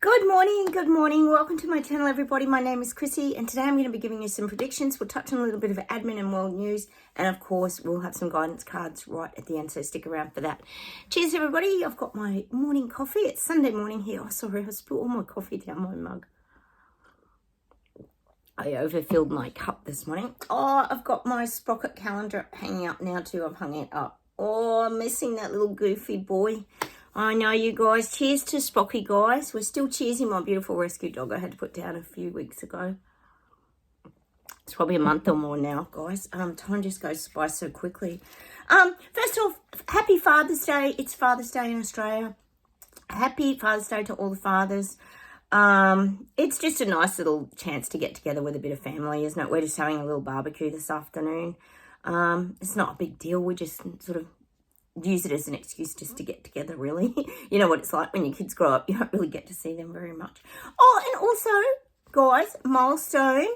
Good morning. Welcome to my channel, everybody. My name is Chrissy, and today I'm going to be giving you some predictions. We'll touch on a little bit of admin and world news, and of course, we'll have some guidance cards right at the end, so stick around for that. Cheers, everybody. I've got my morning coffee. It's Sunday morning here. Oh, sorry, I spilled all my coffee down my mug. I overfilled my cup this morning. Oh, I've got my sprocket calendar hanging up now too. I've hung it up. Oh, I'm missing that little goofy boy. I know, you guys. Cheers to Spocky, guys. We're still cheersing my beautiful rescue dog I had to put down a few weeks ago. It's probably a month or more now, guys. Time just goes by so quickly. First off, happy Father's Day. It's Father's Day in Australia. Happy Father's Day to all the fathers. It's just a nice little chance to get together with a bit of family, isn't it? We're just having a little barbecue this afternoon. It's not a big deal. We just sort of use it as an excuse just to get together, really. You know what it's like when your kids grow up. You don't really get to see them very much. Oh, and also, guys, milestone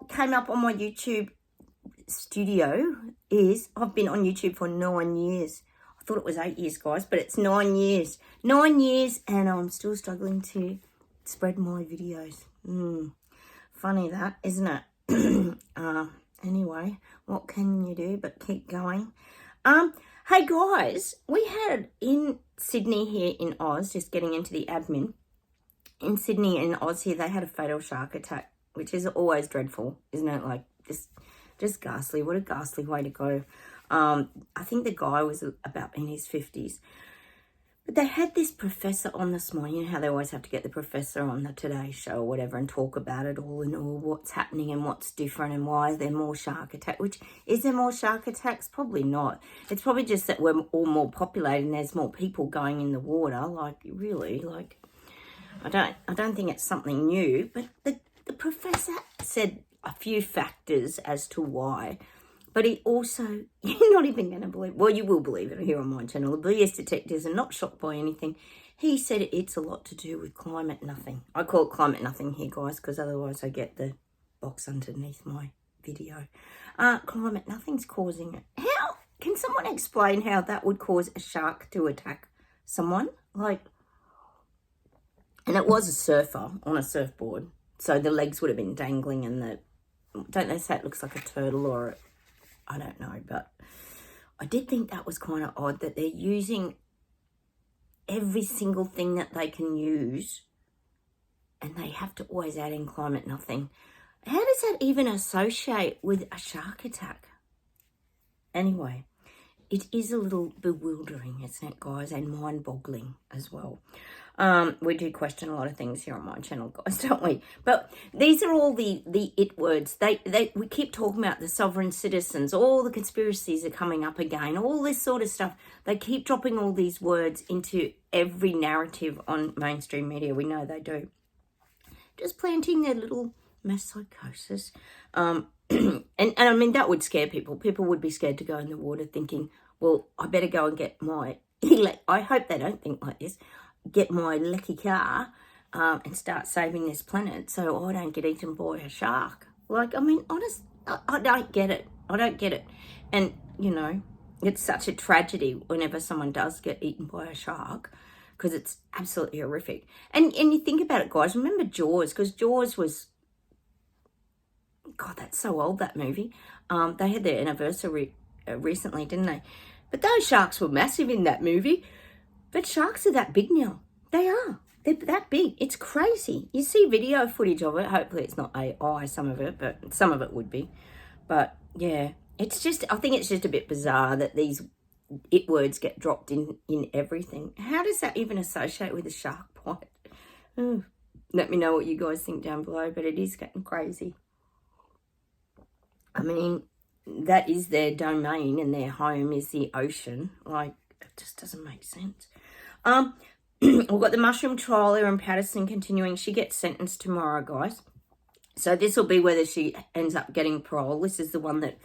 came up on my YouTube studio is I've been on YouTube for 9 years. I thought it was 8 years, guys, but it's 9 years. 9 years, and I'm still struggling to spread my videos. Funny that, isn't it? Anyway, what can you do but keep going? Hey guys, we had in Sydney here in Oz, just getting into the admin, in Sydney and Oz here, they had a fatal shark attack, which is always dreadful, isn't it? Like, just ghastly. What a ghastly way to go. I think the guy was about in his 50s. But they had this professor on this morning. You know how they always have to get the professor on the Today Show or whatever and talk about it all and all, what's happening and what's different and why is there more shark attacks. Which, is there more shark attacks? Probably not. It's probably just that we're all more populated and there's more people going in the water. Like, really, like, I don't think it's something new. But the professor said a few factors as to why. But he also, you're not even going to believe, well, you will believe it here on my channel. The BS detectives are not shocked by anything. He said it's a lot to do with climate nothing. I call it climate nothing here, guys, because otherwise I get the box underneath my video. Climate nothing's causing it. How? Can someone explain how that would cause a shark to attack someone? Like, and it was a surfer on a surfboard. So the legs would have been dangling and don't they say it looks like a turtle or I don't know, but I did think that was kind of odd that they're using every single thing that they can use and they have to always add in climate nothing. How does that even associate with a shark attack? Anyway, it is a little bewildering, isn't it, guys, and mind-boggling as well. We do question a lot of things here on my channel, guys, don't we? But these are all the it words. We keep talking about the sovereign citizens. All the conspiracies are coming up again. All this sort of stuff. They keep dropping all these words into every narrative on mainstream media. We know they do. Just planting their little mass psychosis. And I mean, that would scare people. People would be scared to go in the water thinking, well, I better go and get my... I hope they don't think like this. Get my lucky car and start saving this planet so I don't get eaten by a shark. Like, I mean, honest, I don't get it. I don't get it. And, you know, it's such a tragedy whenever someone does get eaten by a shark because it's absolutely horrific. And you think about it, guys. Remember Jaws? Because Jaws was... God, that's so old, that movie. They had their anniversary recently, didn't they? But those sharks were massive in that movie. But sharks are that big now. They are. They're that big. It's crazy. You see video footage of it. Hopefully it's not AI, some of it, but some of it would be. But, yeah, it's just, I think it's just a bit bizarre that these it words get dropped in everything. How does that even associate with a shark bite? Let me know what you guys think down below, but it is getting crazy. I mean, that is their domain and their home is the ocean. Like, it just doesn't make sense. We've got the mushroom trial here in Patterson continuing. She gets sentenced tomorrow, guys. So this will be whether she ends up getting parole. This is the one that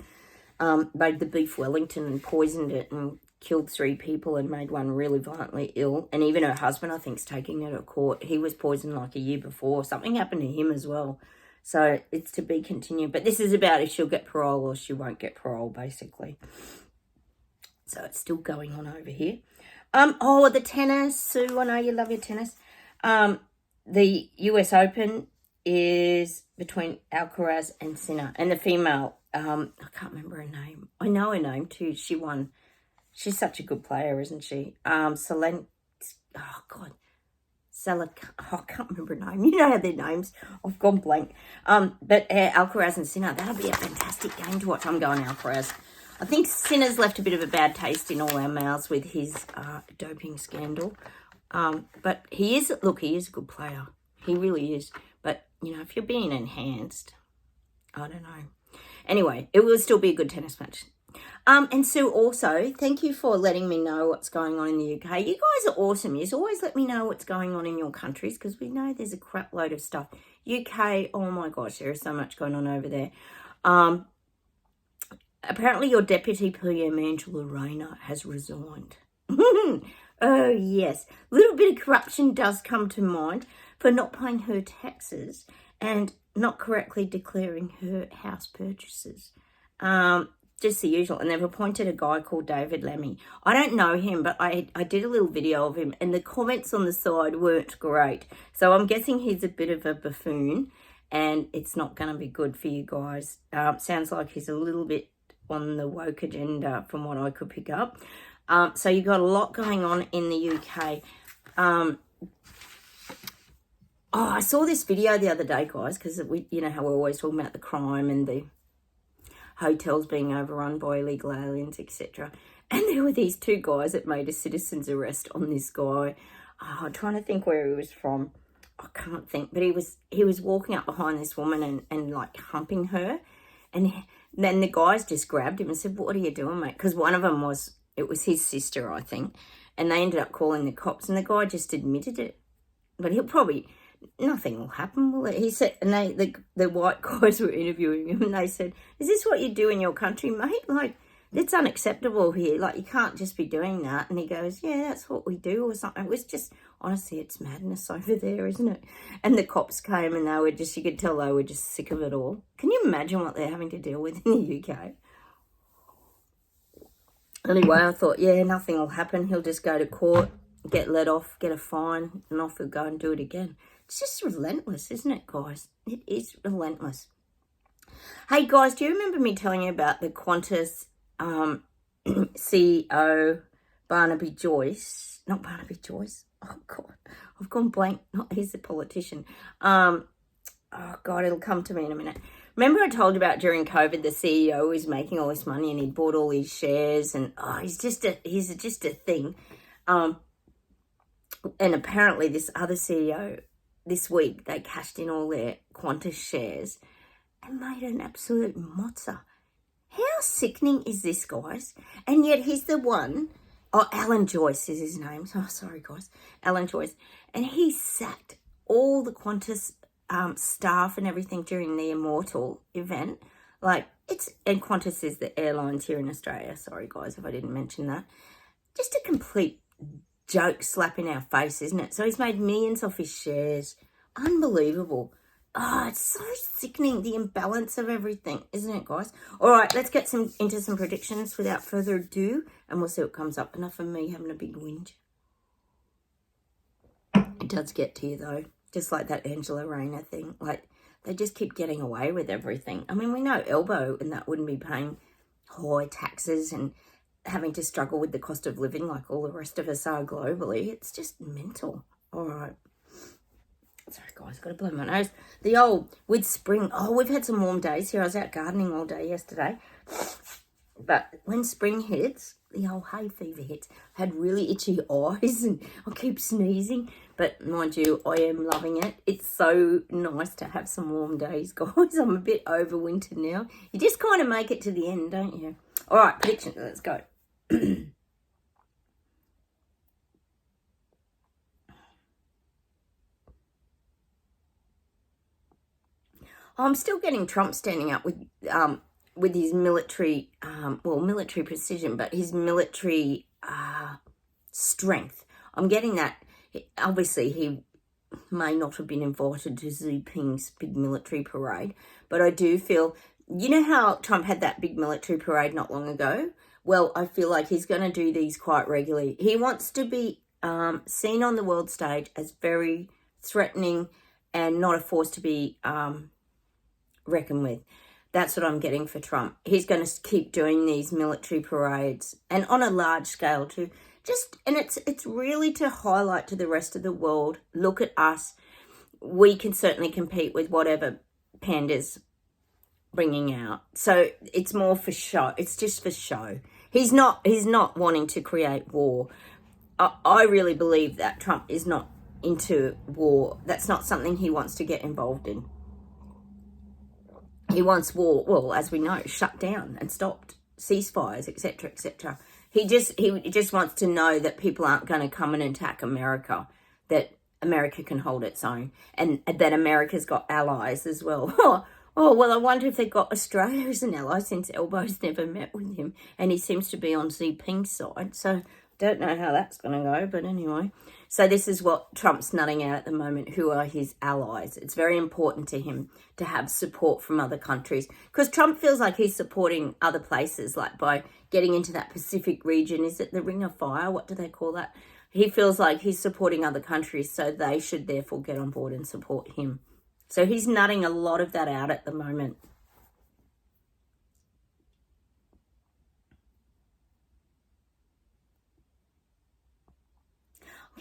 made the beef Wellington and poisoned it and killed 3 people and made one really violently ill. And even her husband, I think, is taking her to court. He was poisoned like a year before. Something happened to him as well. So it's to be continued. But this is about if she'll get parole or she won't get parole, basically. So it's still going on over here. Oh, the tennis. Sue, I know you love your tennis. The US Open is between Alcaraz and Sinner, and the female, I can't remember her name. I know her name too. She won. She's such a good player, isn't she? Selen. Oh God, I can't remember her name. You know how their names. I've gone blank. But Alcaraz and Sinner, that'll be a fantastic game to watch. I'm going Alcaraz. I think Sinner's left a bit of a bad taste in all our mouths with his doping scandal. But he is a good player. He really is. But, you know, if you're being enhanced, I don't know. Anyway, it will still be a good tennis match. And Sue, also, thank you for letting me know what's going on in the UK. You guys are awesome. You always let me know what's going on in your countries because we know there's a crap load of stuff. UK, oh my gosh, there is so much going on over there. Apparently your Deputy PM, Angela Rayner, has resigned. Oh, yes. A little bit of corruption does come to mind for not paying her taxes and not correctly declaring her house purchases. Just the usual. And they've appointed a guy called David Lammy. I don't know him, but I did a little video of him, and the comments on the side weren't great. So I'm guessing he's a bit of a buffoon, and it's not going to be good for you guys. Sounds like he's a little bit on the woke agenda from what I could pick up. So you got a lot going on in the UK. I saw this video the other day, guys, because you know how we're always talking about the crime and the hotels being overrun by illegal aliens, etc. And there were these two guys that made a citizen's arrest on this guy. I'm trying to think where he was from. I can't think, but he was walking up behind this woman and like humping her, and then the guys just grabbed him and said, "What are you doing, mate?" Because one of them was his sister, I think, and they ended up calling the cops, and the guy just admitted it. But he'll probably, nothing will happen, will it? He said, and the white guys were interviewing him, and they said, "Is this what you do in your country, mate? Like, it's unacceptable here. Like, you can't just be doing that." And he goes, "Yeah, that's what we do," or something. It was just, honestly, it's madness over there, isn't it? And the cops came, and they were just, you could tell they were just sick of it all. Can you imagine what they're having to deal with in the UK? Anyway, I thought, yeah, nothing will happen. He'll just go to court, get let off, get a fine, and off he'll go and do it again. It's just relentless, isn't it, guys? It is relentless. Hey, guys, do you remember me telling you about the Qantas CEO, Barnaby Joyce? Not Barnaby Joyce. Oh, God. I've gone blank. He's the politician. Oh, God, it'll come to me in a minute. Remember I told you about during COVID, the CEO was making all this money and he'd bought all these shares and he's just a thing. And apparently this other CEO, this week, they cashed in all their Qantas shares and made an absolute mozza. How sickening is this, guys? And yet he's the one, Alan Joyce is his name. Oh, sorry, guys. Alan Joyce. And he sacked all the Qantas staff and everything during the Immortal event. And Qantas is the airlines here in Australia. Sorry, guys, if I didn't mention that. Just a complete joke slap in our face, isn't it? So he's made millions off his shares. Unbelievable. It's so sickening, the imbalance of everything, isn't it, guys? All right, let's get into some predictions without further ado, and we'll see what comes up. Enough of me having a big whinge. It does get to you, though. Just like that Angela Rayner thing. Like, they just keep getting away with everything. I mean, we know Elbow and that wouldn't be paying high taxes and having to struggle with the cost of living like all the rest of us are globally. It's just mental. All right. Sorry, guys, I've got to blow my nose. The old, with spring, we've had some warm days here. I was out gardening all day yesterday. But when spring hits, the old hay fever hits. I had really itchy eyes and I keep sneezing. But mind you, I am loving it. It's so nice to have some warm days, guys. I'm a bit over winter now. You just kind of make it to the end, don't you? All right, predictions. Let's go. I'm still getting Trump standing up with his military, military precision, but his military strength. I'm getting that. Obviously, he may not have been invited to Xi Jinping's big military parade, but I do feel, you know how Trump had that big military parade not long ago? Well, I feel like he's going to do these quite regularly. He wants to be seen on the world stage as very threatening and not a force to be reckoned with. That's what I'm getting for Trump. He's going to keep doing these military parades, and on a large scale too. And it's really to highlight to the rest of the world, look at us. We can certainly compete with whatever panda's bringing out. So it's more for show. It's just for show. He's not wanting to create war. I really believe that Trump is not into war. That's not something he wants to get involved in. He wants war, well, as we know, shut down and stopped, ceasefires, etc., etc. He just wants to know that people aren't going to come and attack America, that America can hold its own, and that America's got allies as well. Oh, well, I wonder if they've got Australia as an ally, since Elbow's never met with him, and he seems to be on Xi Jinping's side, so don't know how that's going to go, but anyway. So this is what Trump's nutting out at the moment, who are his allies. It's very important to him to have support from other countries, because Trump feels like he's supporting other places, like by getting into that Pacific region. Is it the Ring of Fire? What do they call that? He feels like he's supporting other countries, so they should therefore get on board and support him. So he's nutting a lot of that out at the moment.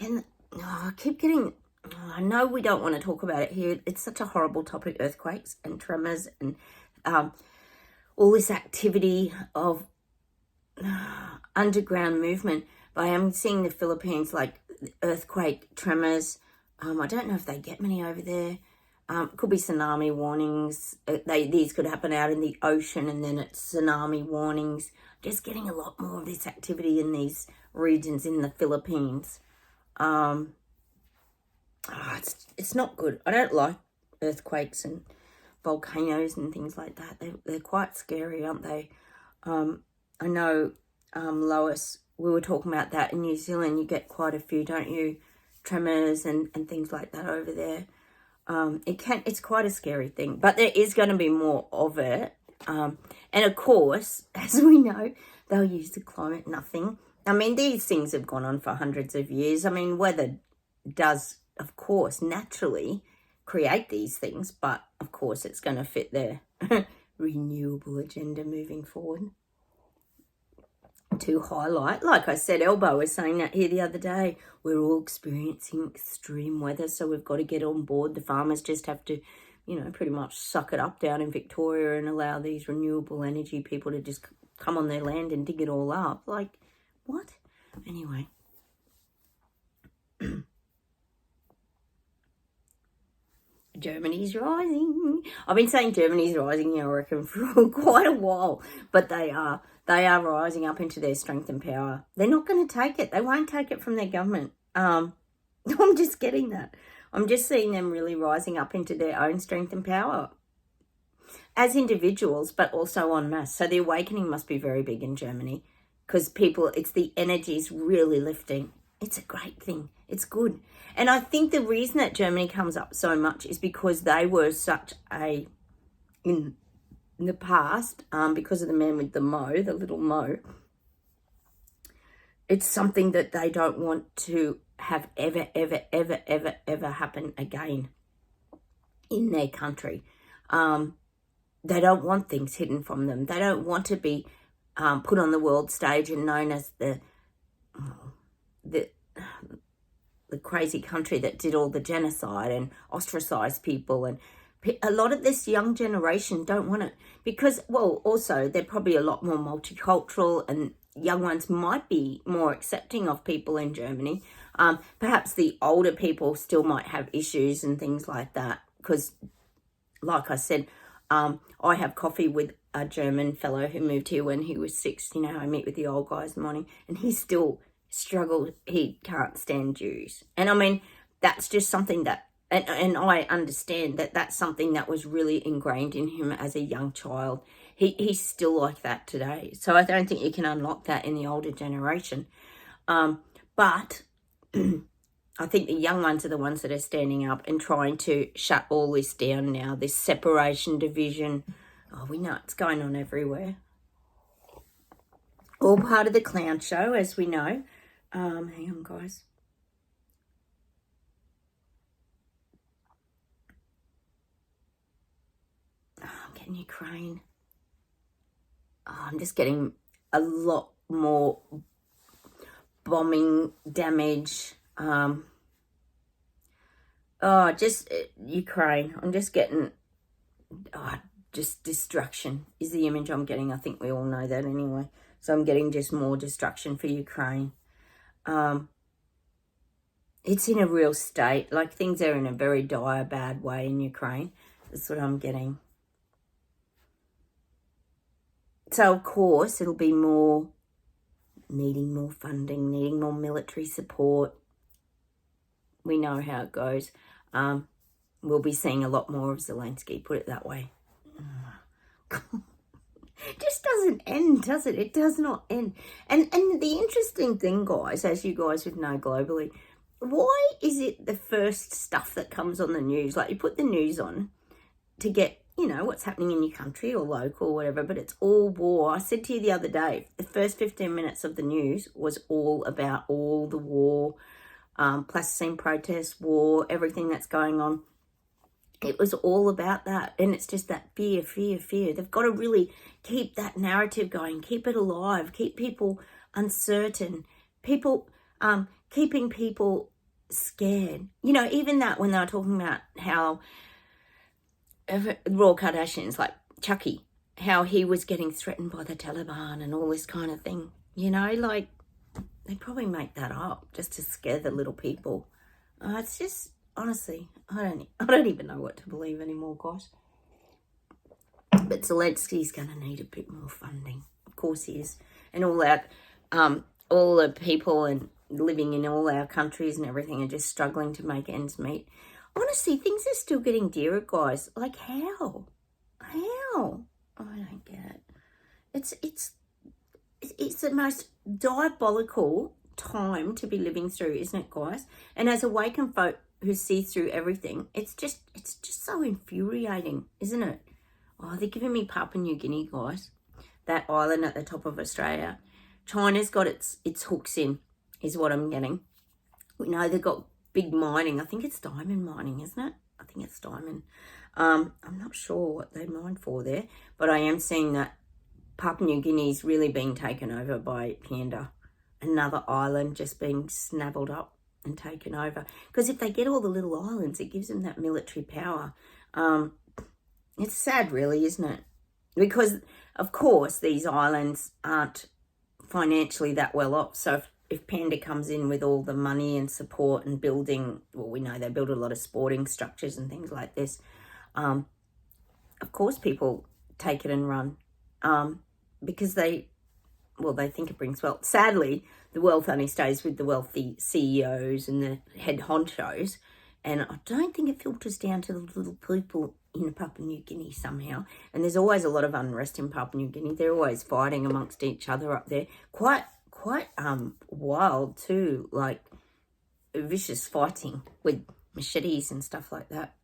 And I keep getting, I know we don't want to talk about it here. It's such a horrible topic, earthquakes and tremors and all this activity of underground movement. But I am seeing the Philippines, like earthquake, tremors. I don't know if they get many over there. Could be tsunami warnings. These could happen out in the ocean, and then it's tsunami warnings. Just getting a lot more of this activity in these regions in the Philippines. It's not good. I don't like earthquakes and volcanoes and things like that. They're quite scary, aren't they? I know, Lois, we were talking about that in New Zealand. You get quite a few, don't you? Tremors and things like that over there. It's quite a scary thing, but there is going to be more of it. And of course, as we know, they'll use the climate nothing. I mean, these things have gone on for hundreds of years. I mean, weather does, of course, naturally create these things, but of course it's going to fit their renewable agenda moving forward. To highlight, like I said, Elbow was saying that here the other day, we're all experiencing extreme weather, so we've got to get on board. The farmers just have to, pretty much suck it up down in Victoria and allow these renewable energy people to just come on their land and dig it all up. Like, what? Anyway. Germany's rising. I've been saying Germany's rising, I reckon, for quite a while, but they are rising up into their strength and power. They're not going to take it. They won't take it from their government. I'm just getting that. I'm just seeing them really rising up into their own strength and power as individuals, but also en masse. So the awakening must be very big in Germany, because it's the energy's really lifting. It's a great thing. It's good. And I think the reason that Germany comes up so much is because they were in the past, because of the man with the little mo, it's something that they don't want to have ever happen again in their country. They don't want things hidden from them. They don't want to be put on the world stage and known as the crazy country that did all the genocide and ostracized people. And a lot of this young generation don't want it because, well, also they're probably a lot more multicultural, and young ones might be more accepting of people in Germany. Perhaps the older people still might have issues and things like that, because like I said, I have coffee with a German fellow who moved here when he was 6. I meet with the old guys in the morning, and he still struggled. He can't stand Jews. And I mean, that's just something that, and I understand that that's something that was really ingrained in him as a young child. He's still like that today. So I don't think you can unlock that in the older generation. But I think the young ones are the ones that are standing up and trying to shut all this down now, this separation, division. Oh, we know it's going on everywhere. All part of the clown show, as we know. Hang on, guys. in Ukraine? Oh, I'm just getting a lot more bombing damage. Just Ukraine. I'm just getting, just destruction is the image I'm getting. I think we all know that anyway. So I'm getting just more destruction for Ukraine. It's in a real state. Like, things are in a very dire, bad way in Ukraine. That's what I'm getting. So, of course, it'll be more needing more funding, needing more military support. We know how it goes. We'll be seeing a lot more of Zelensky, put it that way. It just doesn't end, does it? It does not end. And the interesting thing, guys, as you guys would know globally, why is it the first stuff that comes on the news? Like, you put the news on to get, what's happening in your country or local or whatever, but it's all war. I said to you the other day, the first 15 minutes of the news was all about all the war, plasticine protests, war, everything that's going on. It was all about that. And it's just that fear, fear, fear. They've got to really keep that narrative going, keep it alive, keep people uncertain, keeping people scared. Even that, when they were talking about how Raw Kardashians, like Chucky, how he was getting threatened by the Taliban and all this kind of thing. Like, they probably make that up just to scare the little people. It's just, honestly, I don't even know what to believe anymore, guys. But Zelensky's going to need a bit more funding. Of course he is. And all the people and living in all our countries and everything are just struggling to make ends meet. Honestly, things are still getting dearer, guys. Like, how? How? I don't get it. It's the most diabolical time to be living through, isn't it, guys? And as awakened folk who see through everything, it's just so infuriating, isn't it? Oh, they're giving me Papua New Guinea, guys. That island at the top of Australia. China's got its hooks in, is what I'm getting. We know they've got big mining. I think it's diamond mining, isn't it? I think it's diamond. I'm not sure what they mine for there, but I am seeing that Papua New Guinea's really being taken over by Panda. Another island just being snabbled up and taken over. Because if they get all the little islands, it gives them that military power. It's sad, really, isn't it? Because, of course, these islands aren't financially that well off. So if Panda comes in with all the money and support and building, well, we know they build a lot of sporting structures and things like this. Of course, people take it and run because they think it brings wealth. Sadly, the wealth only stays with the wealthy CEOs and the head honchos. And I don't think it filters down to the little people in Papua New Guinea somehow. And there's always a lot of unrest in Papua New Guinea. They're always fighting amongst each other up there. Quite wild too, like vicious fighting with machetes and stuff like that.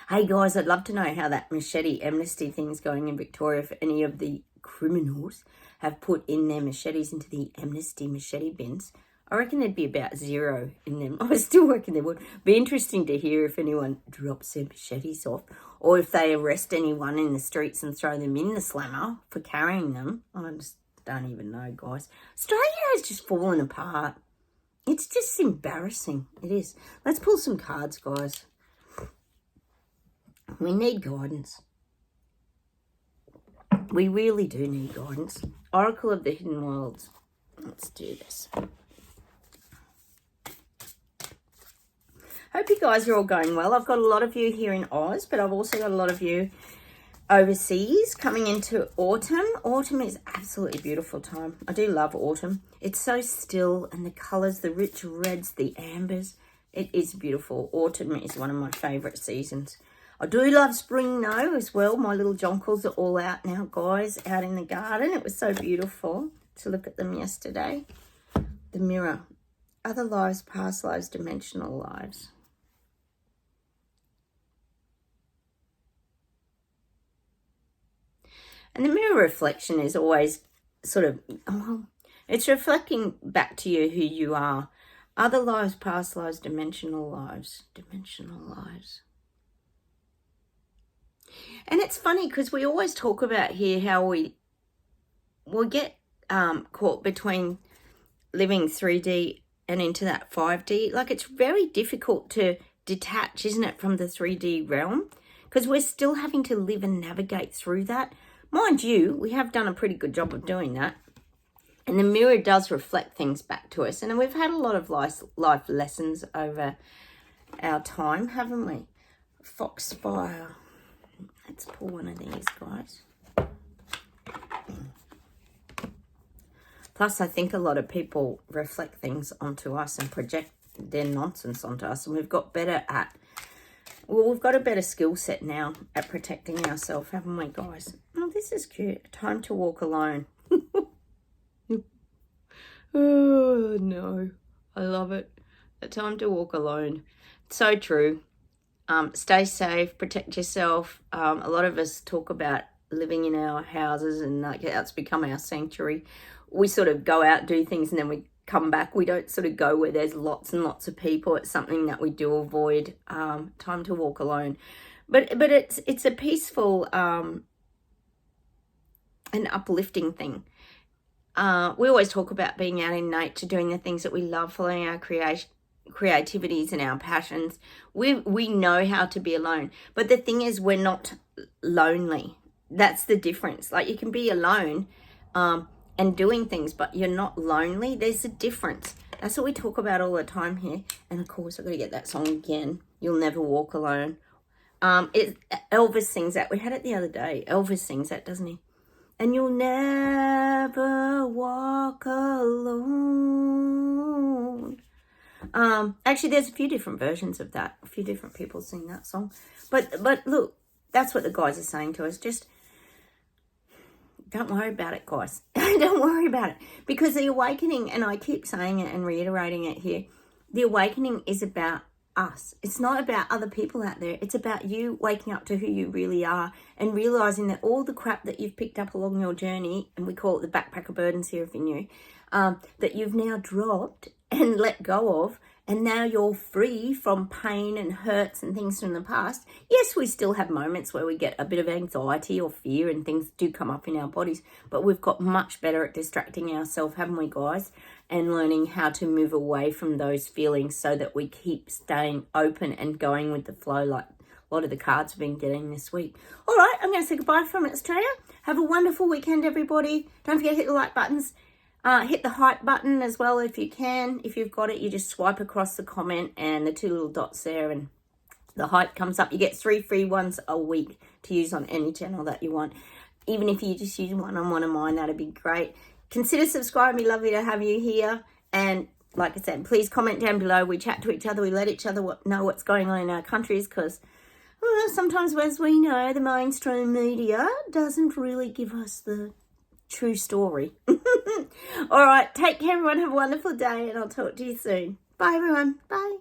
Hey guys, I'd love to know how that machete amnesty thing's going in Victoria, if any of the criminals have put in their machetes into the amnesty machete bins. I reckon there'd be about 0 in them. I still reckon there would. Be interesting to hear if anyone drops their machetes off, or if they arrest anyone in the streets and throw them in the slammer for carrying them. I just don't even know, guys. Australia has just fallen apart. It's just embarrassing. It is. Let's pull some cards, guys. We need guidance. We really do need guidance. Oracle of the Hidden Worlds. Let's do this. Hope you guys are all going well. I've got a lot of you here in Oz, but I've also got a lot of you overseas coming into autumn. Autumn is absolutely beautiful time. I do love autumn. It's so still, and the colours, the rich reds, the ambers. It is beautiful. Autumn is one of my favourite seasons. I do love spring though as well. My little jonquils are all out now, guys, out in the garden. It was so beautiful to look at them yesterday. The Mirror. Other lives, past lives, dimensional lives. And the mirror reflection is always sort of, it's reflecting back to you who you are. Other lives, past lives, dimensional lives. Dimensional lives. And it's funny because we always talk about here how we get caught between living 3D and into that 5D. Like, it's very difficult to detach, isn't it, from the 3D realm? Because we're still having to live and navigate through that. Mind you, we have done a pretty good job of doing that. And the mirror does reflect things back to us. And we've had a lot of life lessons over our time, haven't we? Foxfire. Let's pull one of these, guys. Plus, I think a lot of people reflect things onto us and project their nonsense onto us. And we've got better at, well, we've got a better skill set now at protecting ourselves, haven't we, guys? Oh, this is cute. Time to walk alone. Oh, no. I love it. A time to walk alone. So true. Stay safe, protect yourself. A lot of us talk about living in our houses and like it's become our sanctuary. We sort of go out, do things, and then we come back. We don't sort of go where there's lots and lots of people. It's something that we do avoid. Time to walk alone. But it's a peaceful and uplifting thing. We always talk about being out in nature, doing the things that we love, following our creativities and our passions. We know how to be alone. But the thing is, we're not lonely. That's the difference. Like, you can be alone and doing things, but you're not lonely. There's a difference. That's what we talk about all the time here. And of course, I've got to get that song again. You'll Never Walk Alone. Elvis sings that. We had it the other day. Elvis sings that, doesn't he? And you'll never walk alone. Actually, there's a few different versions of that. A few different people sing that song. But look, that's what the guys are saying to us. Just don't worry about it, guys. Don't worry about it. Because the awakening, and I keep saying it and reiterating it here, the awakening is about us. It's not about other people out there. It's about you waking up to who you really are and realizing that all the crap that you've picked up along your journey, and we call it the backpacker burdens here if you're new, that you've now dropped and let go of, and now you're free from pain and hurts and things from the past. Yes, we still have moments where we get a bit of anxiety or fear and things do come up in our bodies, but we've got much better at distracting ourselves, haven't we, guys? And learning how to move away from those feelings so that we keep staying open and going with the flow, like a lot of the cards we've been getting this week. All right, I'm going to say goodbye from Australia. Have a wonderful weekend, everybody. Don't forget to hit the like buttons. Hit the hype button as well if you can. If you've got it, you just swipe across the comment and the two little dots there and the hype comes up. You get 3 free ones a week to use on any channel that you want. Even if you just use one on one of mine, that'd be great. Consider subscribing. It'd be lovely to have you here. And like I said, please comment down below. We chat to each other. We let each other know what's going on in our countries because sometimes, as we know, the mainstream media doesn't really give us the true story. All right, take care, everyone. Have a wonderful day, and I'll talk to you soon. Bye, everyone. Bye.